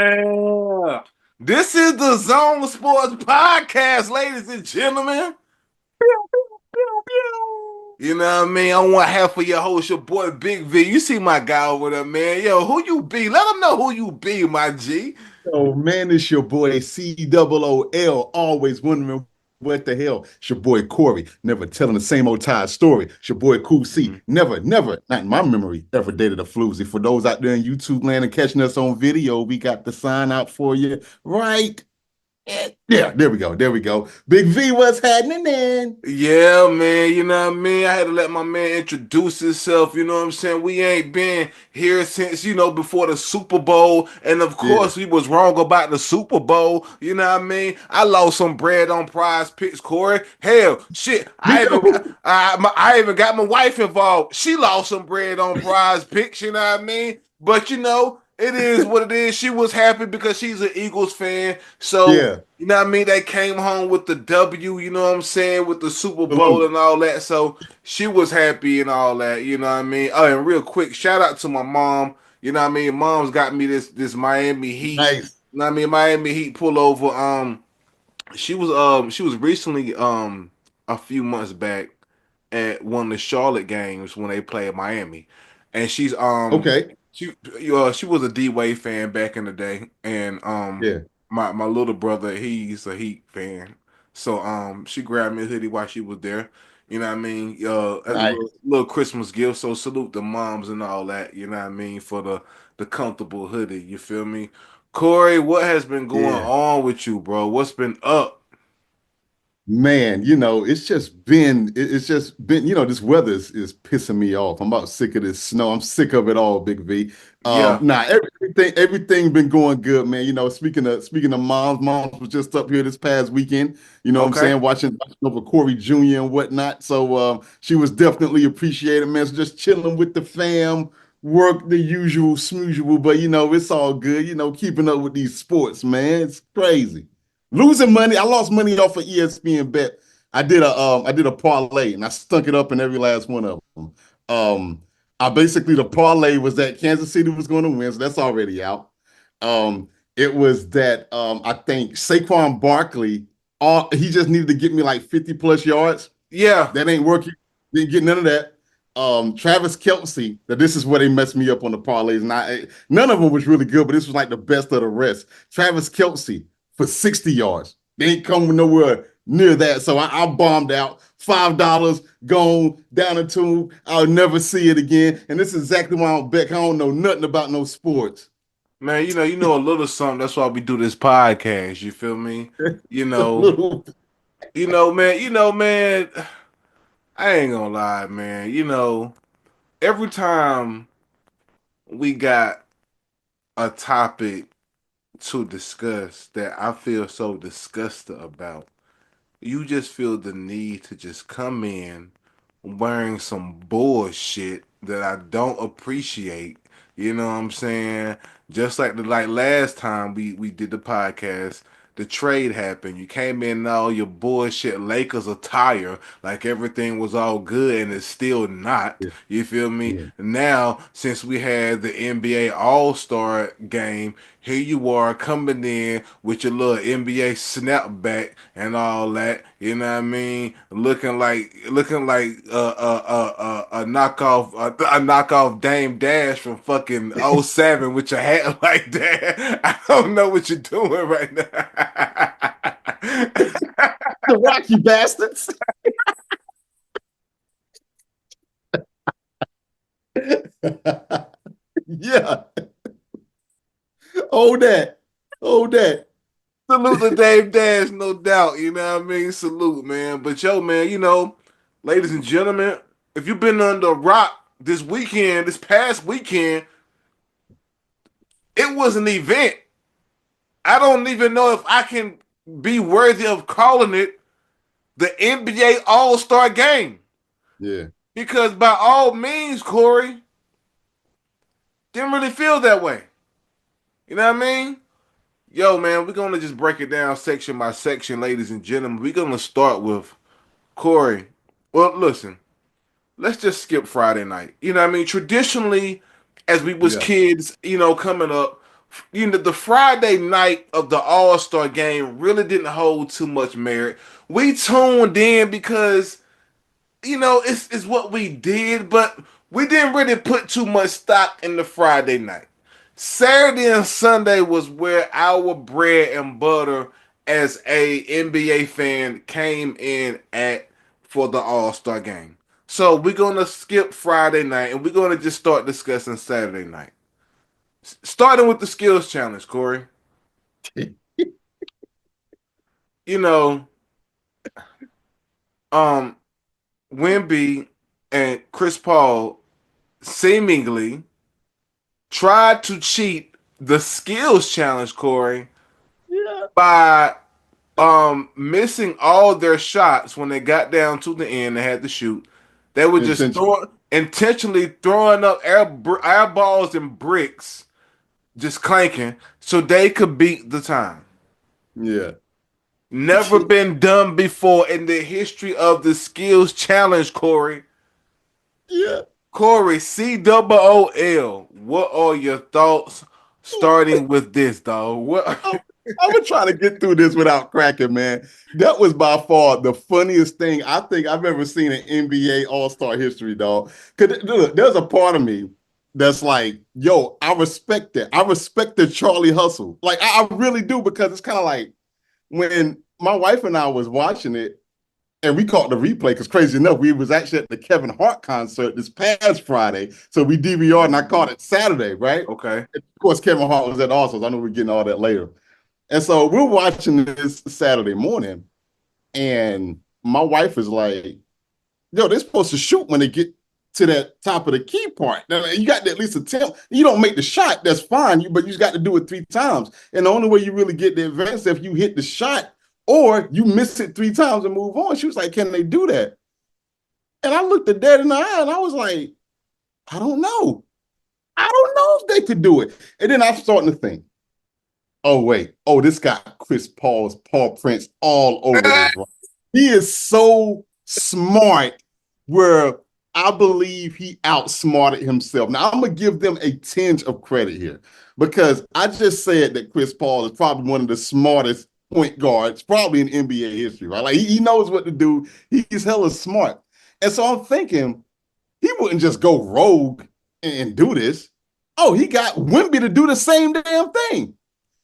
Yeah. This is the Zone Sports Podcast, ladies and gentlemen. Pew, pew, pew, pew. You know what I mean? I want half of your host, your boy Big V. You see my guy over there, man. Yo, who you be? Let them know who you be, my G. Oh man, it's your boy COOL. Always wondering what the hell. It's your boy Corey, never telling the same old tired story. It's your boy Cool C, Mhm. never, not in my memory, ever dated a floozy. For those out there in YouTube land and catching us on video, we got the sign out for you right. Yeah, there we go. Big V, what's happening then? Yeah, man, you know what I mean? I had to let my man introduce himself, you know what I'm saying? We ain't been here since, before the Super Bowl. And of Yeah, course, we was wrong about the Super Bowl, you know what I mean? I lost some bread on prize picks, Corey. Hell, shit, me too. I even got my wife involved. She lost some bread on prize picks, you know what I mean? But it is what it is. She was happy because she's an Eagles fan. So Yeah, you know what I mean? They came home with the W, you know what I'm saying, with the Super Bowl salute. and all that. So she was happy and all that, you know what I mean? Oh, and real quick, shout out to my mom. You know what I mean? Mom's got me this Miami Heat. Nice. You know what I mean? Miami Heat pullover. She was recently a few months back at one of the Charlotte games when they played Miami, and Okay. she was a D Wade fan back in the day, and Yeah, my little brother, he's a Heat fan, so she grabbed me a hoodie while she was there. You know what I mean? As a nice. little Christmas gift. So salute the moms and all that. You know what I mean, for the comfortable hoodie. You feel me? Corey, what has been going Yeah. on with you, bro? What's been up? Man, it's just been, this weather is pissing me off. I'm about sick of this snow. I'm sick of it all, Big V. Yeah. Nah, everything been going good, man. Speaking of moms was just up here this past weekend. You know what I'm Okay. saying? Watching over Corey Jr. and whatnot. So she was definitely appreciated, man. So just chilling with the fam, work the usual smusual, but it's all good, keeping up with these sports, man. It's crazy. Losing money. I lost money off of ESPN bet. I did a parlay and I stunk it up in every last one of them. Um, I basically the parlay was that Kansas City was going to win, so that's already out. It was that I think Saquon Barkley, he just needed to get me like 50 plus yards. Yeah. That ain't working. Didn't get none of that. Travis Kelsey. Now this is where they messed me up on the parlays. And none of them was really good, but this was like the best of the rest. Travis Kelsey for 60 yards. They ain't coming nowhere near that. So I bombed out. $5 gone down the tube. I'll never see it again. And this is exactly why I don't know nothing about no sports. Man, you know a little something. That's why we do this podcast. You feel me? You know, Little, man. I ain't gonna lie, man. Every time we got a topic to discuss that I feel so disgusted about, you just feel the need to just come in wearing some bullshit that I don't appreciate. You know what I'm saying? Just like last time we did the podcast, the trade happened. You came in all your bullshit Lakers attire, like everything was all good and it's still not. yeah, You feel me? yeah. Now, since we had the NBA All-Star game, here you are coming in with your little NBA snapback and all that. You know what I mean? Looking like a knockoff Dame Dash from fucking '07 with your hat like that. I don't know what you're doing right now. The Rocky Bastards. Yeah. Hold that. Hold that. Salute to Dave Dash, no doubt. You know what I mean? Salute, man. But yo, man, ladies and gentlemen, if you've been under a rock this past weekend, it was an event. I don't even know if I can be worthy of calling it the NBA All Star Game. Yeah. Because by all means, Corey, didn't really feel that way. You know what I mean? Yo, man, we're going to just break it down section by section, ladies and gentlemen. We're going to start with Corey. Well, listen, let's just skip Friday night. You know what I mean? Traditionally, as we was Yeah. kids, coming up, the Friday night of the All-Star game really didn't hold too much merit. We tuned in because it's what we did, but we didn't really put too much stock in the Friday night. Saturday and Sunday was where our bread and butter as a NBA fan came in at for the All-Star game. So we're gonna skip Friday night and we're gonna just start discussing Saturday night. Starting with the skills challenge, Corey. You know, um, Wimby and Chris Paul seemingly tried to cheat the skills challenge, Corey, Yeah. by missing all their shots when they got down to the end. They had to shoot. They were just Intentional. intentionally throwing up air balls and bricks, just clanking, so they could beat the time. Yeah. Never been done before in the history of the skills challenge, Corey. Yeah. Corey, COOL. What are your thoughts starting with this, dog? What? I'm, I'm gonna try to get through this without cracking, man. That was by far the funniest thing I think I've ever seen in NBA All-Star history, dog. Cause look, there's a part of me that's like, yo, I respect that. I respect the Charlie hustle. Like I really do, because it's kind of like when my wife and I was watching it, and we caught the replay because crazy enough, we was actually at the Kevin Hart concert this past Friday. So we DVR'd and I caught it Saturday, right? Okay. And of course, Kevin Hart was at also. So I know we're getting all that later. And so we're watching this Saturday morning, and my wife is like, yo, they're supposed to shoot when they get to that top of the key part. Now, you got to at least attempt. You don't make the shot, that's fine, but you just got to do it 3 times. And the only way you really get the advance is if you hit the shot or you miss it 3 times and move on. She was like, can they do that? And I looked at Dad in the eye and I was like, I don't know. I don't know if they could do it. And then I'm starting to think, oh, wait. Oh, this got Chris Paul's paw prints all over this. Right? He is so smart where I believe he outsmarted himself. Now, I'm going to give them a tinge of credit here because I just said that Chris Paul is probably one of the smartest point guards, probably in NBA history, right? Like he knows what to do. He's hella smart. And so I'm thinking he wouldn't just go rogue and do this. Oh, he got Wimby to do the same damn thing.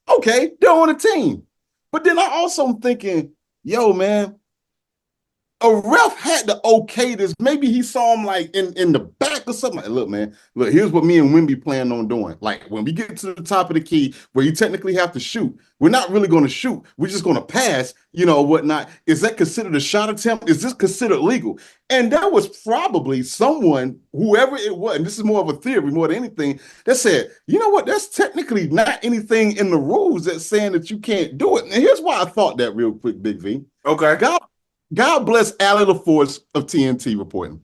Okay, they're on a team. But then I also am thinking, yo, man, a ref had to okay this. Maybe he saw him like in the back or something. Like, look, man, look, here's what me and Wimby plan on doing. Like when we get to the top of the key where you technically have to shoot, we're not really going to shoot. We're just going to pass, whatnot. Is that considered a shot attempt? Is this considered legal? And that was probably someone, whoever it was, and this is more of a theory more than anything, that said, you know what, there's technically not anything in the rules that's saying that you can't do it. And here's why I thought that real quick, Big V. Okay. God bless Allie LaForce of TNT reporting.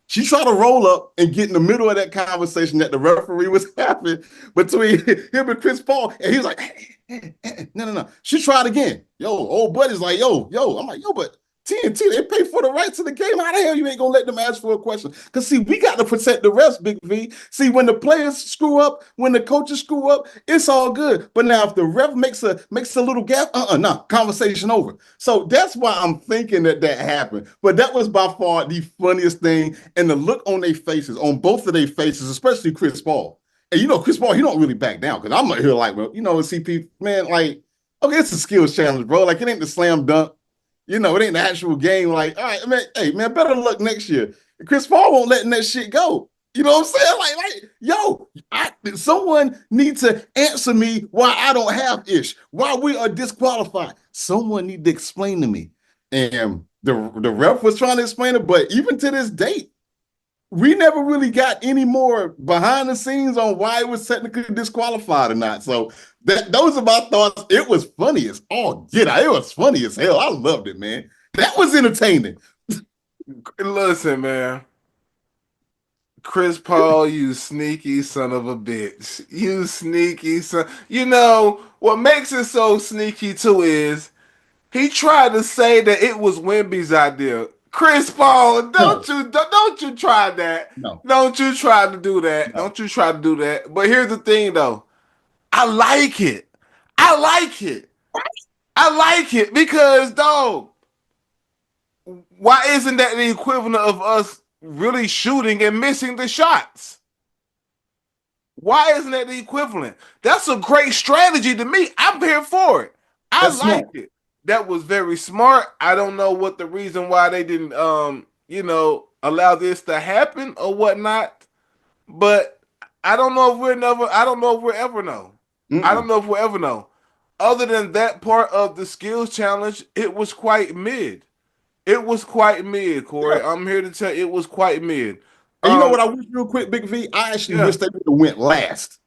She tried to roll up and get in the middle of that conversation that the referee was having between him and Chris Paul. And he was like, no, no, no. She tried again. Yo, old buddy's like, yo. I'm like, yo, but TNT, they pay for the rights to the game. How the hell you ain't gonna let them ask for a question? Because see, we got to protect the refs, Big V. See, when the players screw up, when the coaches screw up, it's all good. But now if the ref makes a little gap, nah, conversation over. So that's why I'm thinking that happened. But that was by far the funniest thing, and the look on their faces, on both of their faces, especially Chris Paul. And Chris Paul, he don't really back down because I'm here like, well, CP, man, like, okay, it's a skills challenge, bro. Like, it ain't the slam dunk. It ain't the actual game. Like, all right, man, hey, man, better luck next year. Chris Paul won't letting that shit go. You know what I'm saying? Yo, someone needs to answer me why I don't have ish, why we are disqualified. Someone need to explain to me. And the ref was trying to explain it, but even to this date, we never really got any more behind the scenes on why it was technically disqualified or not. So those are my thoughts. It was funny as all get out. It was funny as hell. I loved it, man. That was entertaining. Listen, man. Chris Paul, you sneaky son of a bitch. You sneaky son. What makes it so sneaky too is he tried to say that it was Wemby's idea. Chris Paul, No, don't you try that. no, Don't you try to do that. no. Don't you try to do that. But here's the thing though. I like it. I like it. I like it because dog, why isn't that the equivalent of us really shooting and missing the shots? Why isn't that the equivalent? That's a great strategy to me. I'm here for it. I That's like smart. it. That was very smart. I don't know what the reason why they didn't allow this to happen or whatnot. But I don't know if we'll ever know. I don't Mm-mm. know if we'll ever know. Other than that part of the skills challenge, it was quite mid. It was quite mid, Yeah. Corey. I'm here to tell you, it was quite mid. And you know Um, what I wish real quick, Big V? I actually yeah, wish they would have went last.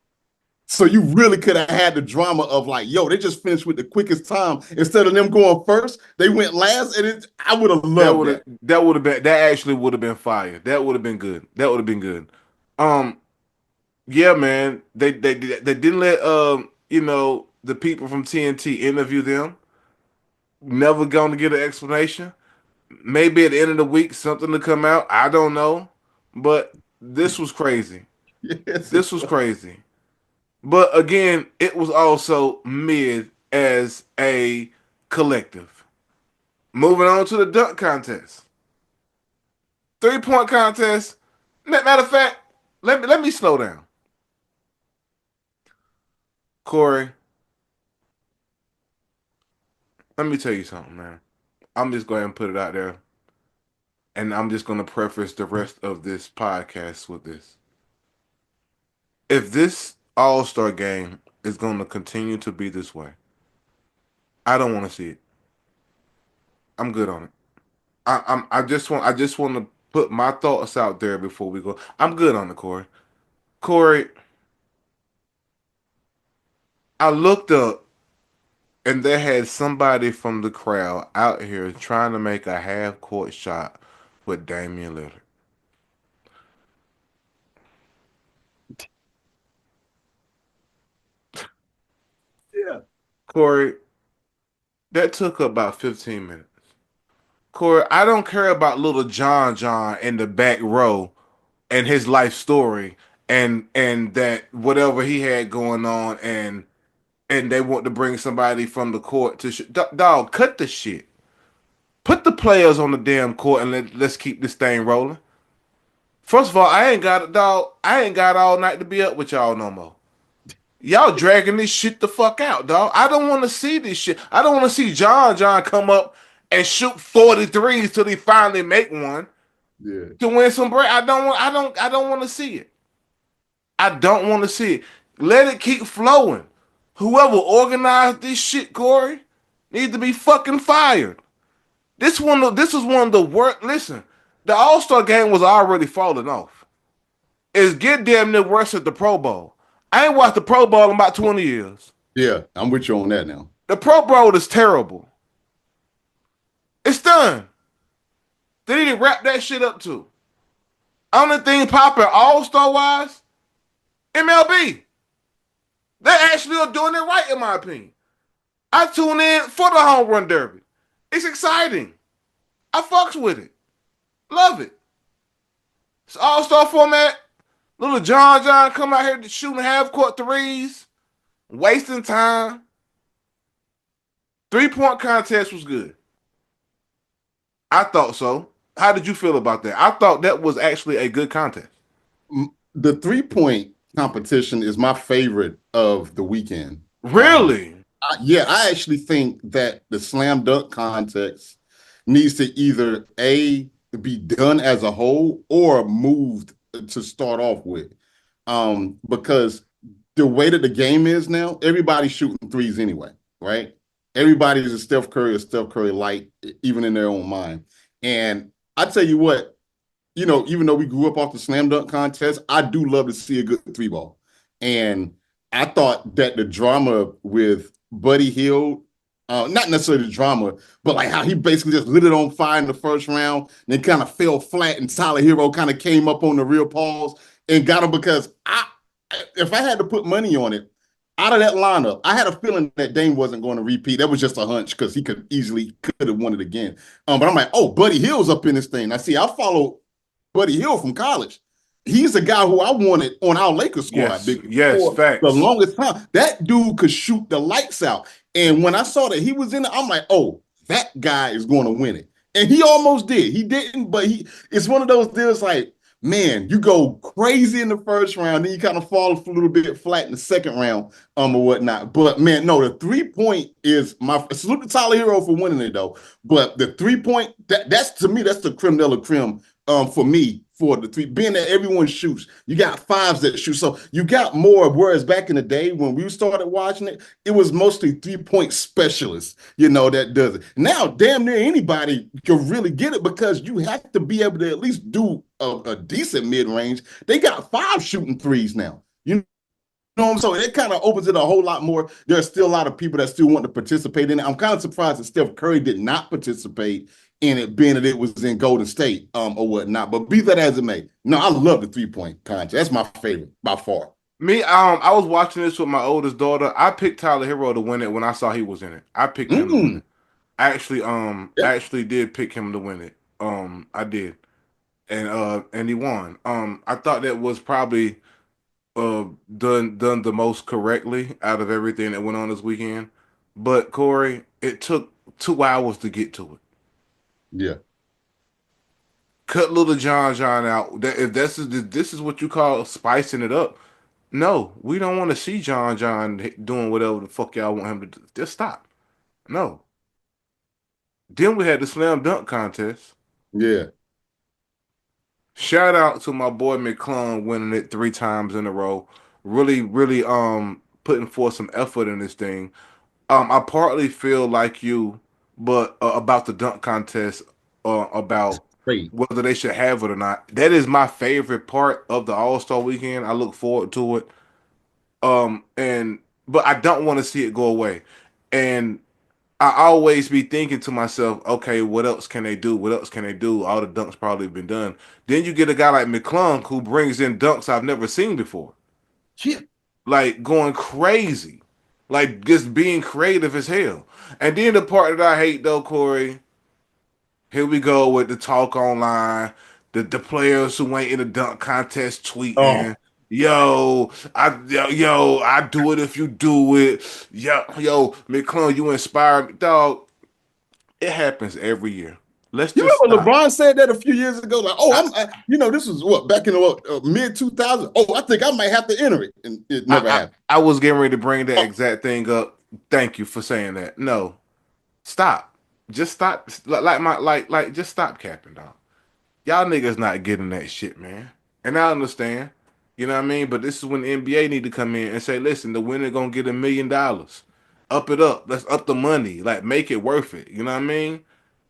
So you really could have had the drama of like, yo, they just finished with the quickest time. Instead of them going first, they went last, and I would have loved that. that actually would have been fire. That would have been good. That would have been good. Um, yeah, man. They didn't let the people from TNT interview them. Never gonna get an explanation. Maybe at the end of the week something to come out. I don't know. But this was crazy. Yes, it This was was. crazy. But again, it was also mid as a collective. Moving on to the dunk contest. 3-point contest. Matter of fact, let me slow down. Corey, let me tell you something, man. I'm just going to put it out there, and I'm just going to preface the rest of this podcast with this. If this All Star game is going to continue to be this way, I don't want to see it. I'm good on it. I just want to put my thoughts out there before we go. I'm good on it, Corey. Corey, I looked up and they had somebody from the crowd out here trying to make a half court shot with Damian Lillard. Yeah. Corey, that took about 15 minutes. Corey, I don't care about little John in the back row and his life story and that whatever he had going on and they want to bring somebody from the court to dog, cut the shit. Put the players on the damn court and let's keep this thing rolling. First of all, I ain't got it, dog. I ain't got all night to be up with y'all no more. Y'all dragging this shit the fuck out, dog. I don't want to see this shit. I don't want to see John come up and shoot 43s till he finally make one Yeah. to win some break. I don't want to see it. I don't want to see it. Let it keep flowing. Whoever organized this shit, Corey, needs to be fucking fired. This was one of the worst. Listen, the All Star game was already falling off. It's get damn near worse at the Pro Bowl. I ain't watched the Pro Bowl in about 20 years. Yeah, I'm with you on that now. The Pro Bowl is terrible. It's done. They need to wrap that shit up too. Only thing popping All Star wise, MLB. They actually are doing it right in my opinion. I tune in for the home run derby. It's exciting. I fucks with it. Love it. It's All Star format. Little John come out here shooting half court threes, wasting time. 3-point contest was good. I thought so. How did you feel about that? I thought that was actually a good contest. The 3-point competition is my favorite of the weekend. Really? Yeah, I actually think that the slam dunk contest needs to either A, be done as a whole or moved to start off with. Because the way that the game is now, everybody's shooting threes anyway, right? Everybody's a Steph Curry or Steph Curry light, even in their own mind. And I tell you what, even though we grew up off the slam dunk contest, I do love to see a good three ball. And I thought that the drama with Buddy Hield, not necessarily the drama, but like how he basically just lit it on fire in the first round, and then kind of fell flat, and Tyler Hero kind of came up on the real pause and got him because if I had to put money on it, out of that lineup, I had a feeling that Dame wasn't going to repeat. That was just a hunch because he could have won it again. But I'm like, oh, Buddy Hield's up in this thing. I see. I follow Buddy Hield from college. He's the guy who I wanted on our Lakers squad Yes, big yes, for the facts. longest time. That dude could shoot the lights out. And when I saw that he was in it, I'm like, oh, that guy is going to win it. And he almost did. He didn't, but it's one of those deals like, man, you go crazy in the first round, then you kind of fall a little bit flat in the second round, or whatnot. But man, no, the 3 point is my salute to Tyler Hero for winning it though. But the 3 point, that's to me, that's the creme de la creme for me for the three, being that everyone shoots. You got fives that shoot. So you got more. Whereas back in the day when we started watching it, it was mostly 3 point specialists, that does it. Now, damn near anybody can really get it because you have to be able to at least do a decent mid range. They got five shooting threes now. You know what I'm saying? It kind of opens it a whole lot more. There are still a lot of people that still want to participate in it. I'm kind of surprised that Steph Curry did not participate in it, being that it was in Golden State or whatnot. But be that as it may, no, I love the 3 point contest. That's my favorite by far. Me, I was watching this with my oldest daughter. I picked Tyler Hero to win it when I saw he was in it. I picked him to win Mm, it. yeah, Actually did pick him to win it. I did, and he won. I thought that was probably uh done the most correctly out of everything that went on this weekend. But Corey, it took 2 hours to get to it. yeah, Cut little John out. That if this is what you call spicing it up. No, we don't want to see John doing whatever the fuck y'all want him to do. Just stop. No. Then we had the slam dunk contest. yeah. Shout out to my boy McClung winning it 3 times in a row. Really, really putting forth some effort in this thing. I partly feel like you, but about the dunk contest, about Great. whether they should have it or not. That is my favorite part of the All Star Weekend. I look forward to it. And but I don't want to see it go away. And I always be thinking to myself, okay, what else can they do? What else can they do? All the dunks probably been done. Then you get a guy like McClung who brings in dunks I've never seen before, Yeah. like going crazy, like just being creative as hell. And then the part that I hate though, Corey, here we go with the talk online, the players who ain't in the dunk contest Oh, tweeting. I do it if you do it. McClung, you inspire me, dog. It happens every year. Let's you just remember stop. LeBron said that a few years ago? Like, oh, I, this was what back in the mid 2000s. Oh, I think I might have to enter it, and it I, never I, happened. I was getting ready to bring that Oh, exact thing up. Thank you for saying that. No, stop. Just stop. Like just stop capping, dog. Y'all niggas not getting that shit, man. And I understand. You know what I mean? But this is when the NBA need to come in and say, listen, the winner gonna get $1 million. Up it up. Let's up the money. Like make it worth it. You know what I mean?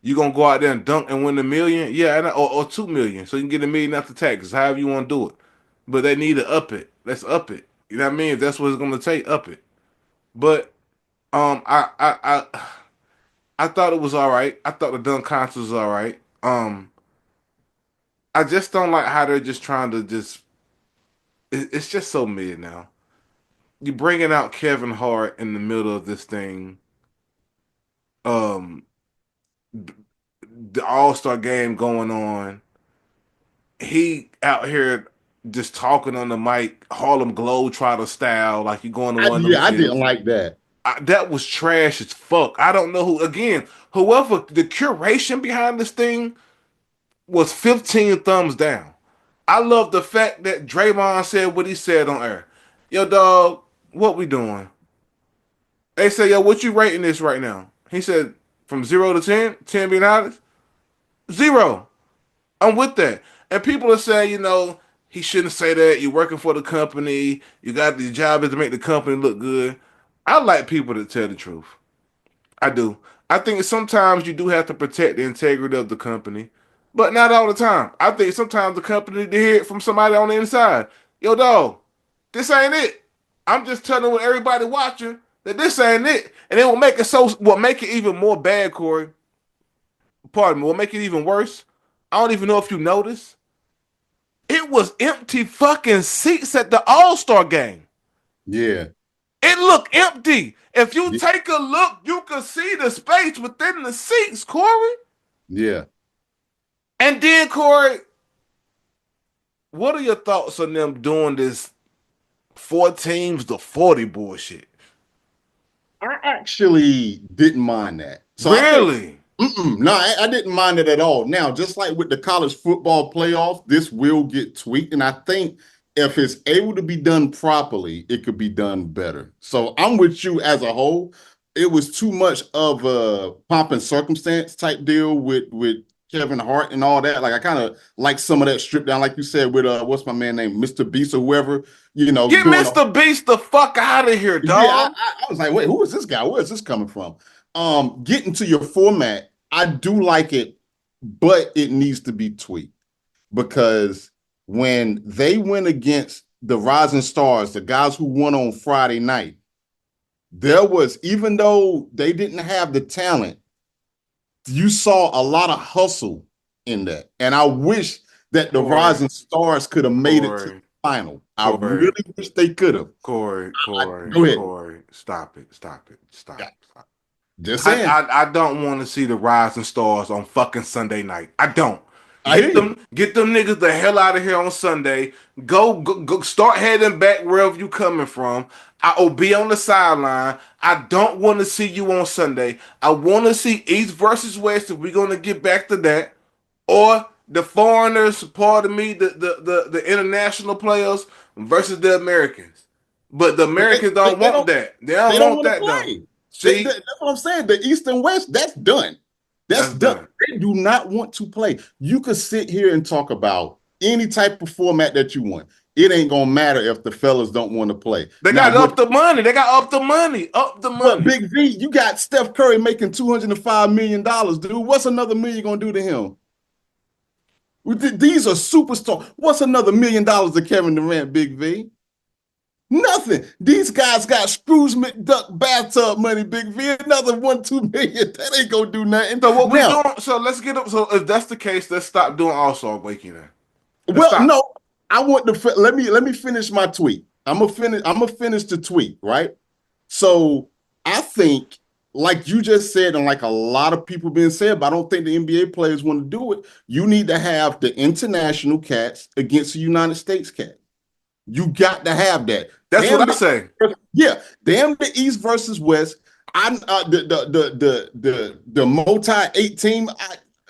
You gonna go out there and dunk and win 1 million? Yeah, or 2 million. So you can get 1 million after taxes, however you want to do it. But they need to up it. Let's up it. You know what I mean? If that's what it's gonna take, up it. But I thought it was all right. I thought the dunk contest was all right. I just don't like how they're just trying to just. It's just so mid now. You bringing out Kevin Hart in the middle of this thing. Um, the All Star game going on. He out here just talking on the mic, Harlem Globetrotter style, like you going to one of them yeah, I didn't films. like that. That was trash as fuck. I don't know who. Again, whoever the curation behind this thing was 15 thumbs down. I love the fact that Draymond said what he said on air. Yo, dog, what we doing? They say, yo, what you rating this right now? He said, from 0 to 10, 10 being honest, 0. I'm with that. And people are saying, he shouldn't say that. You're working for the company. You got the job is to make the company look good. I like people to tell the truth. I do. I think sometimes you do have to protect the integrity of the company, but not all the time. I think sometimes the company need to hear it from somebody on the inside. Yo, dog, this ain't it. I'm just telling everybody watching that this ain't it, and it will make it so. What make it even more bad, Corey? Pardon me. What make it even worse? I don't even know if you noticed. It was empty fucking seats at the All Star game. Yeah, It looked empty. If you Yeah. take a look, you can see the space within the seats, Corey. Yeah. And then, Corey, what are your thoughts on them doing this 4 teams to 40 bullshit? I actually didn't mind that. So I think, Really? no, I didn't mind it at all. Now, just like with the college football playoff, this will get tweaked. And I think if it's able to be done properly, it could be done better. So I'm with you as a whole. It was too much of a pomp and circumstance type deal with Kevin Hart and all that. Like I kind of like some of that stripped down, like you said, with what's my man name, Mr. Beast or whoever, Get doing Mr. Beast the fuck out of here, yeah, I, dog. I was like, wait, who is this guy? Where is this coming from? Getting to your format, I do like it, but it needs to be tweaked because when they went against the Rising Stars, the guys who won on Friday night, there was, even though they didn't have the talent, you saw a lot of hustle in that. And I wish that the Corey, Rising Stars could have made it to the Corey, final. I Corey, really wish they could have. Go ahead. Corey. Stop it, stop it, stop, Yeah, stop. just saying. I don't want to see the Rising Stars on fucking Sunday night. I don't. I hear you. Get them niggas the hell out of here on Sunday. Go start heading back wherever you coming from. I'll be on the sideline. I don't want to see you on Sunday. I want to see East versus West if we're gonna get back to that. Or the foreigners, pardon me, the international players versus the Americans. But the But Americans they, don't they want don't that. They they don't don't want want to that though. play. See, That's what I'm saying. The East and West, that's done. That's that's done. done. They do not want to play. You could sit here and talk about any type of format that you want. It ain't gonna matter if the fellas don't want to play. They Now, got up the money. They got up the money. Up the but money. Big V, you got Steph Curry making $205 million, dude. What's another million gonna do to him? These are superstars. What's another $1 million to Kevin Durant, Big V? Nothing. These guys got Scrooge McDuck bathtub money, Big V. Another 1, 2 million. That ain't gonna do nothing. So what we Now, doing? So let's get up. So if that's the case, let's stop doing All Star Weekend. Let's well, stop. no, I want to let me finish my tweet. I'm gonna finish the tweet, right? So I think, like you just said, and like a lot of people been said, but I don't think the NBA players want to do it. You need to have the international cats against the United States cat. You got to have that. That's what Damn I the say. yeah, damn the East versus West. I the multi 8 team.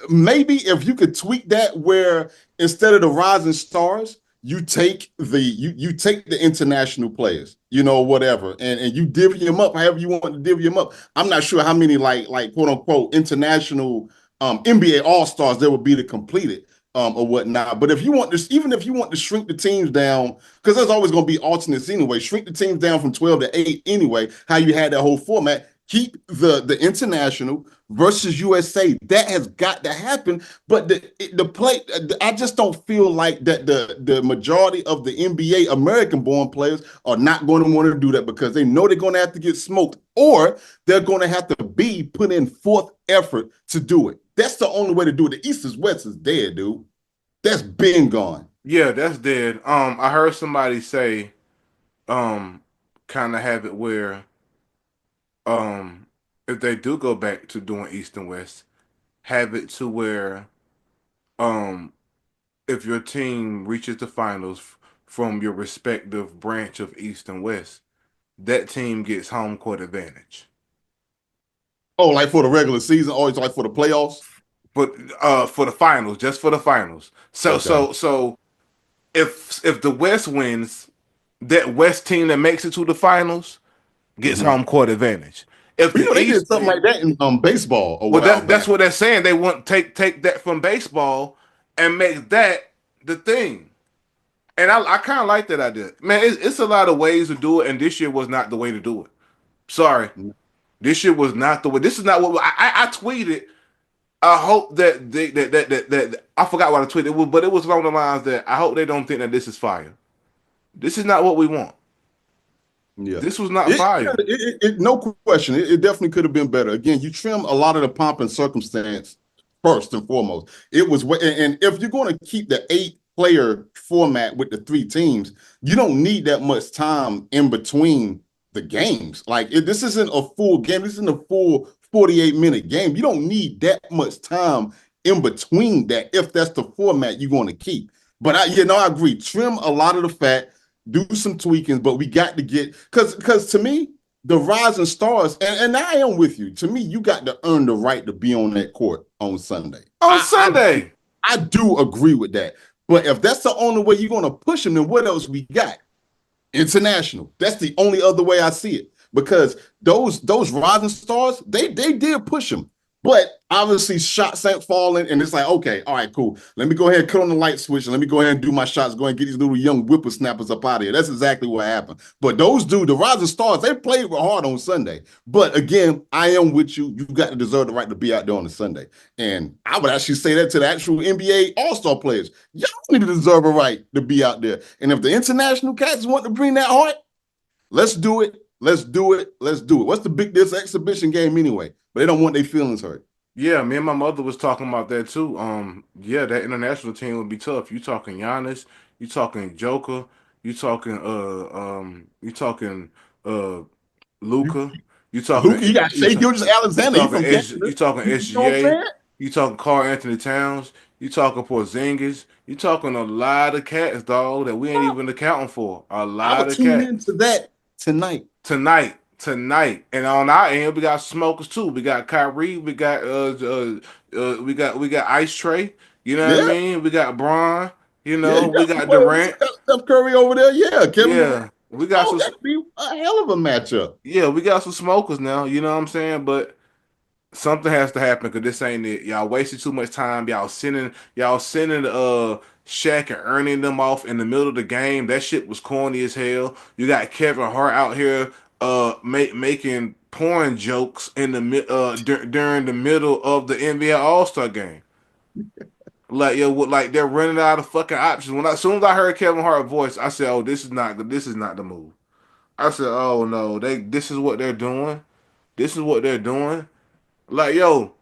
Maybe if you could tweak that, where instead of the Rising Stars, you take the international players, whatever, and you divvy them up however you want to divvy them up. I'm not sure how many like quote unquote international NBA All Stars there would be to complete it, or whatnot. But if you want this, even if you want to shrink the teams down, because there's always going to be alternates anyway. Shrink the teams down from 12 to 8 anyway. How you had that whole format. Keep the international versus USA. That has got to happen. But the play, I just don't feel like that the majority of the NBA American born players are not going to want to do that because they know they're going to have to get smoked, or they're going to have to be put in fourth effort to do it. That's the only way to do it. The East is West is dead, dude. That's been gone. Yeah, that's dead. I heard somebody say, um, kind of have it where, um, if they do go back to doing East and West, have it to where, um, if your team reaches the finals from your respective branch of East and West, that team gets home court advantage. Oh, like for the regular season, or it's like for the playoffs? But for the finals, just for the finals. So Okay. so so if the West wins, that West team that makes it to the finals gets Mm-hmm. home court advantage. If Well, the they did East something like win, that in baseball a well, while that's back. what they're saying. They want take that from baseball and make that the thing. And I kind of like that idea. Man, it's a lot of ways to do it, and this year was not the way to do it. Sorry, this year was not the way. This is not what I tweeted. I hope that that I forgot what I tweeted, but it was along the lines that I hope they don't think that this is fire. This is not what we want. Yeah. This was not fire. No question. It definitely could have been better. Again, you trim a lot of the pomp and circumstance first and foremost. It was, and if you're going to keep the 8 player format with the 3 teams, you don't need that much time in between the games. This isn't a full game. This isn't a full 48-minute game. You don't need that much time in between that if that's the format you're going to keep. But I agree. Trim a lot of the fat, do some tweakings, but we got to get because to me, the rising stars, and I am with you. To me, you got to earn the right to be on that court on Sunday. On Sunday. I do agree with that. But if that's the only way you're going to push them, then what else we got? International. That's the only other way I see it because those rising stars they did push him, but obviously shots ain't falling, and it's like okay, all right, cool. Let me go ahead and cut on the light switch and let me go ahead and do my shots. Go ahead and get these little young whippersnappers up out of here. That's exactly what happened. But those dudes, the rising stars, they played hard on Sunday. But again, I am with you. You got to deserve the right to be out there on a Sunday, and I would actually say that to the actual NBA All Star players. Y'all need to deserve a right to be out there. And if the international cats want to bring that heart, let's do it. Let's do it. Let's do it. What's the big this exhibition game anyway? But they don't want their feelings hurt. Yeah, me and my mother was talking about that too. Yeah, that international team would be tough. You talking Giannis, you talking Joker, you talking uh You Luca, Luka, you got Shea Gilgeous Alexander. He from Canada. You talking You know what I'm SGA, saying? you talking Karl Anthony Towns, you talking Porzingis, you talking a lot of cats, dog, that we ain't even accounting for. A I lot would of tune cats. into that tonight. Tonight, and on our end we got smokers too. We got Kyrie, we got Ice Tray. You know what I Yeah, mean? We got Braun. You yeah. know, You we got some got players. Durant. Steph Curry over there. Yeah, Kevin Durant. Yeah, we got Oh, some. that'd be a hell of a matchup. Yeah, we got some smokers now. You know what I'm saying? But something has to happen because this ain't it. Y'all wasted too much time. Y'all sending Shaq and earning them off in the middle of the game. That shit was corny as hell. You got Kevin Hart out here making porn jokes in during the middle of the NBA All Star game. Like like they're running out of fucking options. As soon as I heard Kevin Hart voice, I said, "Oh, this is not good. This is not the move." I said, "Oh no, this is what they're doing. This is what they're doing." Like yo,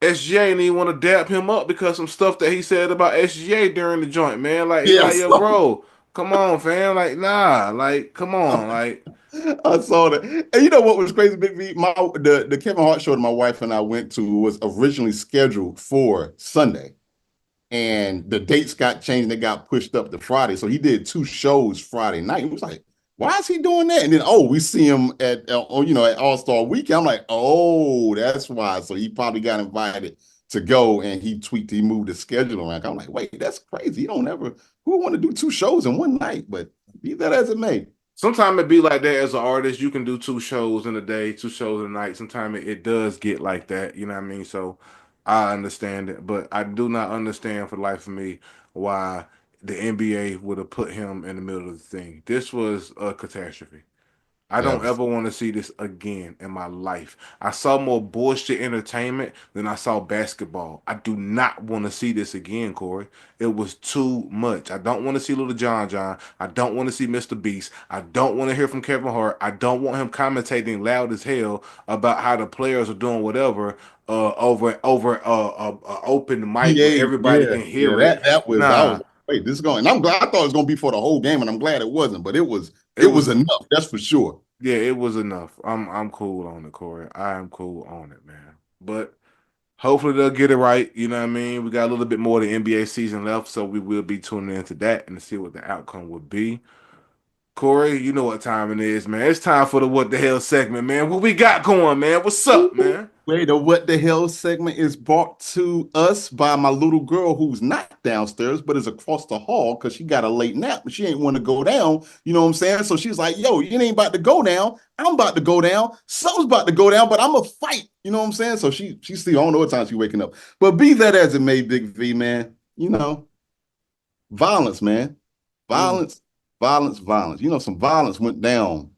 SGA ain't even want to dap him up because some stuff that he said about SGA during the joint, man. Yeah, Yo, bro, come on, fam. Like, nah, like, come on, like, I saw that. And you know what was crazy, Big V? The Kevin Hart show that my wife and I went to was originally scheduled for Sunday. And the dates got changed and they got pushed up to Friday. So he did two shows Friday night. It was like, why is he doing that? And then we see him at at All Star Weekend. I'm like, oh, that's why. So he probably got invited to go, and he moved the schedule around. I'm like, wait, that's crazy. You don't ever who would want to do two shows in one night, but be that as it may. sometimes it be like that as an artist. You can do two shows in a day, two shows in a night. Sometimes it does get like that. You know what I mean? So I understand it, but I do not understand for the life of me why the NBA would have put him in the middle of the thing. This was a catastrophe. I don't Yes. ever want to see this again in my life. I saw more bullshit entertainment than I saw basketball. I do not want to see this again, Corey. It was too much. I don't want to see Little John John. I don't want to see Mr. Beast. I don't want to hear from Kevin Hart. I don't want him commentating loud as hell about how the players are doing whatever over open mic where Yeah, everybody yeah, can yeah. hear it. I was Nah, like, wait, this is going. And I'm glad. I thought it was going to be for the whole game, and I'm glad it wasn't. But it it was was enough. That's for sure. Yeah, it was enough. I'm cool on it, Corey. I am cool on it, man. But hopefully they'll get it right. You know what I mean? We got a little bit more of the NBA season left, so we will be tuning into that and to see what the outcome would be. Corey, you know what time it is, man. It's time for the what the hell segment, man. What we got going, man? What's up, man? Wait, the what the hell segment is brought to us by my little girl who's not downstairs, but is across the hall because she got a late nap, but she ain't want to go down. You know what I'm saying? So she's like, yo, you ain't about to go down. I'm about to go down. Something's about to go down, but I'm a fight. You know what I'm saying? So she's still, I don't know what time she's waking up. But be that as it may, Big V, man, violence, man. Mm, Violence, violence, violence. Some violence went down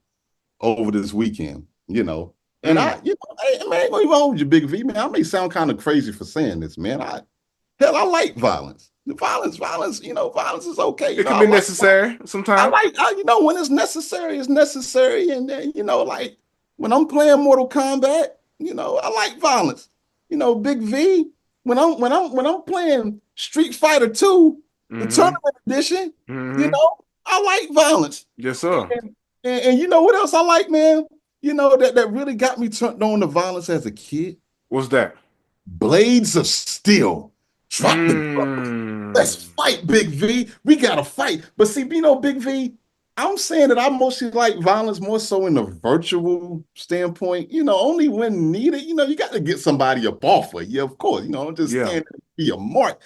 over this weekend, And mm. I ain't gonna even hold you, Big V, man. I may sound kind of crazy for saying this, man. I like violence. Violence, violence is okay. It can be necessary I sometimes. like, when it's necessary. And then, like when I'm playing Mortal Kombat, I like violence. Big V, when I'm playing Street Fighter 2, the Mm-hmm. tournament edition, Mm-hmm. I like violence. Yes, sir. And you know what else I like, man? You know that really got me turned on to violence as a kid. What's that? Blades of Steel. Drop the gloves. Let's Mm. fight, Big V. We gotta fight. But see, Big V, I'm saying that I mostly like violence more so in the virtual standpoint. Only when needed. You got to get somebody up off of you, of course. Don't just Yeah. stand there and be a mark.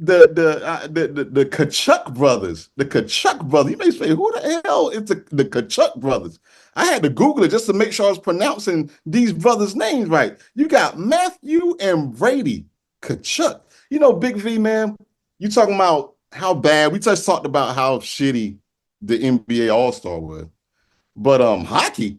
But the Kachuk brothers, you may say, who the hell is the Kachuk brothers? I had to Google it just to make sure I was pronouncing these brothers' names right. You got Matthew and Brady Kachuk. Big V, man, you talking about how bad, we just talked about how shitty the NBA All-Star was. But hockey,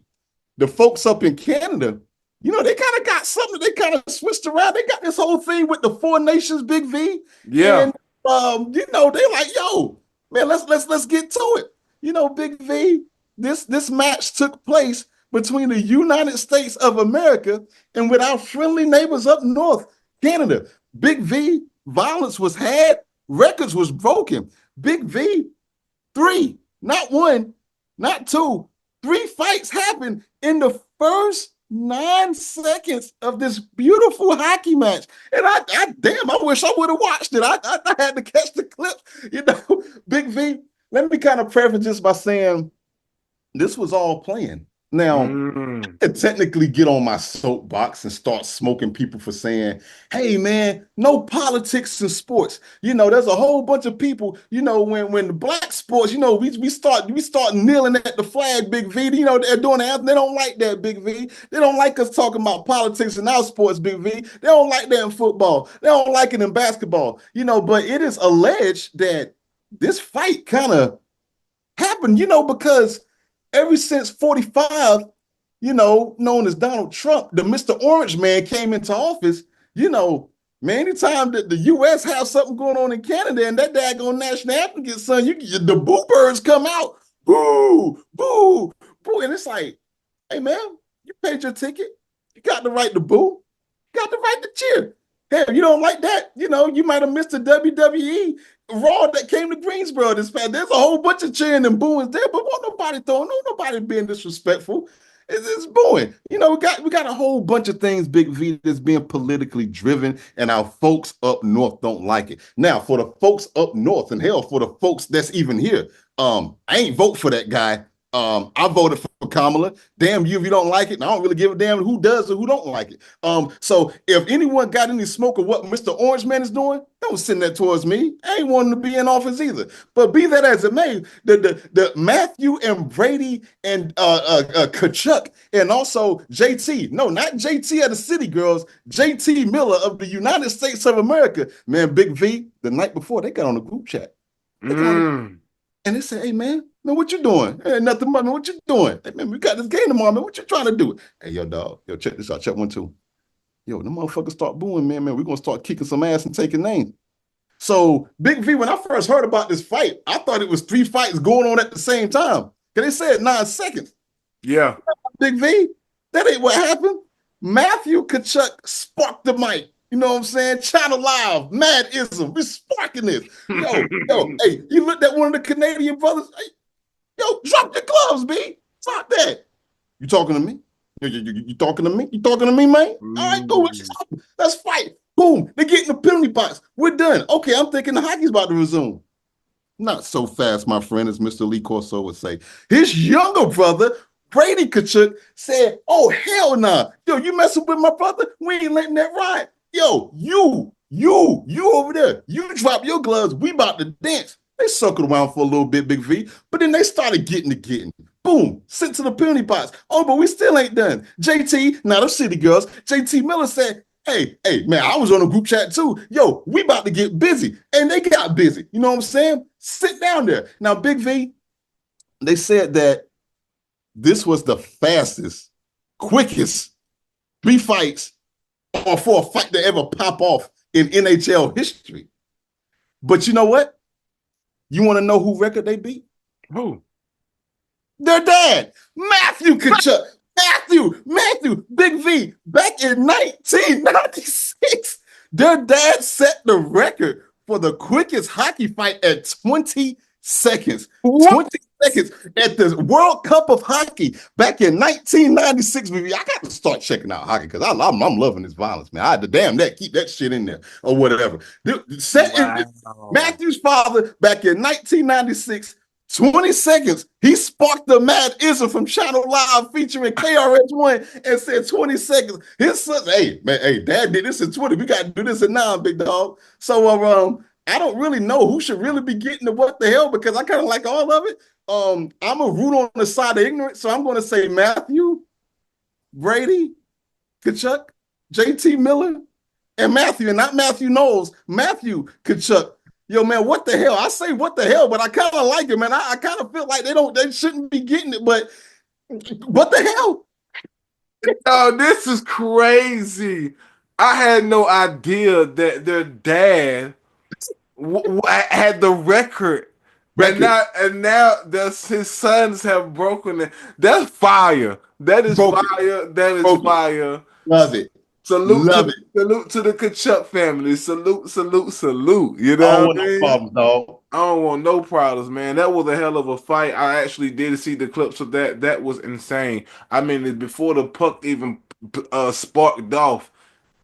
the folks up in Canada, they kind of got something. They kind of switched around. They got this whole thing with the Four Nations, Big V, Yeah. and they're like, yo, man, let's get to it. Big V, this match took place between the United States of America and with our friendly neighbors up north, Canada. Big V, violence was had, records was broken. Big V, three, not one, not two, three fights happened in the first 9 seconds of this beautiful hockey match. And I wish I would have watched it. I had to catch the clip. Big V, let me kind of preface this by saying this was all planned. Now, Mm. could technically get on my soapbox and start smoking people for saying, hey man, no politics in sports. There's a whole bunch of people, when the black sports, we start kneeling at the flag, Big V. They're doing that. They don't like that, Big V. They don't like us talking about politics in our sports, Big V. They don't like that in football. They don't like it in basketball. But it is alleged that this fight kind of happened, because ever since 45, known as Donald Trump, the Mr. Orange Man came into office, man, anytime that the US has something going on in Canada and that daggone national anthem gets sung, the boo birds come out. Boo, boo, boo. And it's like, hey man, you paid your ticket. You got the right to boo. You got the right to cheer. Hell, you don't like that, you might have missed the WWE Raw that came to Greensboro this past. There's a whole bunch of cheering and booing there, but won't nobody throwing, no nobody being disrespectful. It's booing. We got a whole bunch of things, Big V, that's being politically driven, and our folks up north don't like it. Now, for the folks up north, and hell, for the folks that's even here, I ain't vote for that guy. I voted for Kamala. Damn you if you don't like it. And I don't really give a damn who does or who don't like it. So if anyone got any smoke of what Mr. Orange Man is doing, don't send that towards me. I ain't wanting to be in office either. But be that as it may, the Matthew and Brady and Kachuk and also JT, no, not JT of the City Girls, JT Miller of the United States of America. Man, Big V, the night before, they got on a group chat. They got on a Mm. and they say, hey, man, what you doing? Hey, nothing, man, what you doing? Hey, man, we got this game tomorrow, man. What you trying to do? Hey, yo, dog. Yo, check this out. Check 1, 2. Yo, the motherfuckers start booing, man. We're going to start kicking some ass and taking names. So, Big V, when I first heard about this fight, I thought it was three fights going on at the same time. Because they said 9 seconds. Yeah. Big V, that ain't what happened. Matthew Kachuk sparked the mic. You know what I'm saying? China Live, Mad Ism. We're sparking this. Yo, hey, you looked at one of the Canadian brothers. Hey, yo, drop your gloves, B. Stop that. You talking to me? You talking to me? You talking to me, man? All right, cool. Mm. Let's fight. Boom. They get in the penalty box. We're done. Okay, I'm thinking the hockey's about to resume. Not so fast, my friend, as Mr. Lee Corso would say. His younger brother, Brady Kachuk, said, oh, hell nah. Yo, you messing with my brother? We ain't letting that ride. Yo, you over there. You drop your gloves. We about to dance. They circled around for a little bit, Big V, but then they started getting. Boom, sent to the penalty box. Oh, but we still ain't done. JT, now them city girls, JT Miller said, hey, man, I was on a group chat too. Yo, we about to get busy. And they got busy. You know what I'm saying? Sit down there. Now, Big V, they said that this was the fastest, quickest three fights or for a fight to ever pop off in NHL history. But you know what? You want to know who record they beat? Who? Their dad, Matthew Kachuk. Matthew, Big V, back in 1996, their dad set the record for the quickest hockey fight at 20 seconds. 20 What? seconds at the World Cup of Hockey back in 1996. Baby, I got to start checking out hockey because I'm loving this violence, man. I had to damn that keep that shit in there or whatever. Wow. Matthew's father back in 1996. 20 seconds, he sparked the Mad Ism from Channel Live featuring KRS-One and said 20 seconds. His son, hey, man, hey, dad did this in 20. We got to do this in 9, big dog. So I don't really know who should really be getting the what the hell because I kind of like all of it. I'm a root on the side of ignorance, so I'm going to say Matthew, Brady, Kachuk, JT Miller, and Matthew, and not Matthew Knowles, Matthew Kachuk. Yo, man, what the hell? I say what the hell, but I kind of like it, man. I kind of feel like they shouldn't be getting it, but what the hell? Oh, this is crazy. I had no idea that their dad had the record, Record and now his sons have broken it. That's fire. That is broke it, fire. That is broke it. fire. Love it, Salute to love the it. salute to the Kachuk family. Salute, salute, salute. You I don't know what want I no mean? problems, dog. I don't want no problems, man. That was a hell of a fight. I actually did see the clips of that. That was insane. I mean, before the puck even sparked off,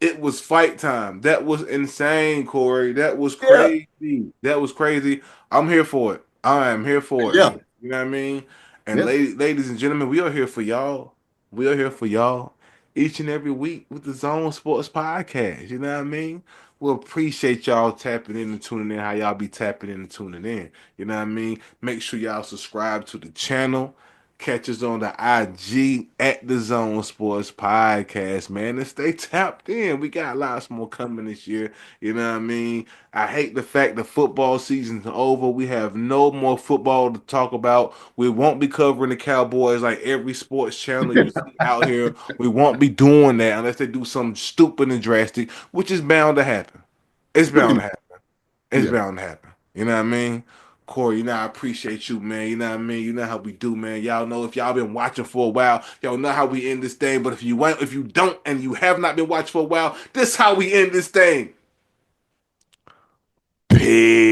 it was fight time. That was insane, Corey. That was Yeah, crazy. That was crazy. I'm here for it. I am here for it, yeah, man. You know what I mean? And yeah. ladies and gentlemen, we are here for y'all. We are here for y'all each and every week with the Zone Sports Podcast. You know what I mean? We appreciate y'all tapping in and tuning in. How y'all be tapping in and tuning in. You know what I mean? Make sure y'all subscribe to the channel. Catch us on the IG at the Zone Sports Podcast, man. And stay tapped in. We got lots more coming this year. You know what I mean? I hate the fact the football season's over. We have no more football to talk about. We won't be covering the Cowboys like every sports channel you see out here. We won't be doing that unless they do something stupid and drastic, which is bound to happen. It's Pretty bound to much. happen. It's Yeah. bound to happen. You know what I mean? Corey, you know, I appreciate you, man. You know what I mean? You know how we do, man. Y'all know if y'all been watching for a while, y'all know how we end this thing. But if you don't and you have not been watching for a while, this is how we end this thing. Peace.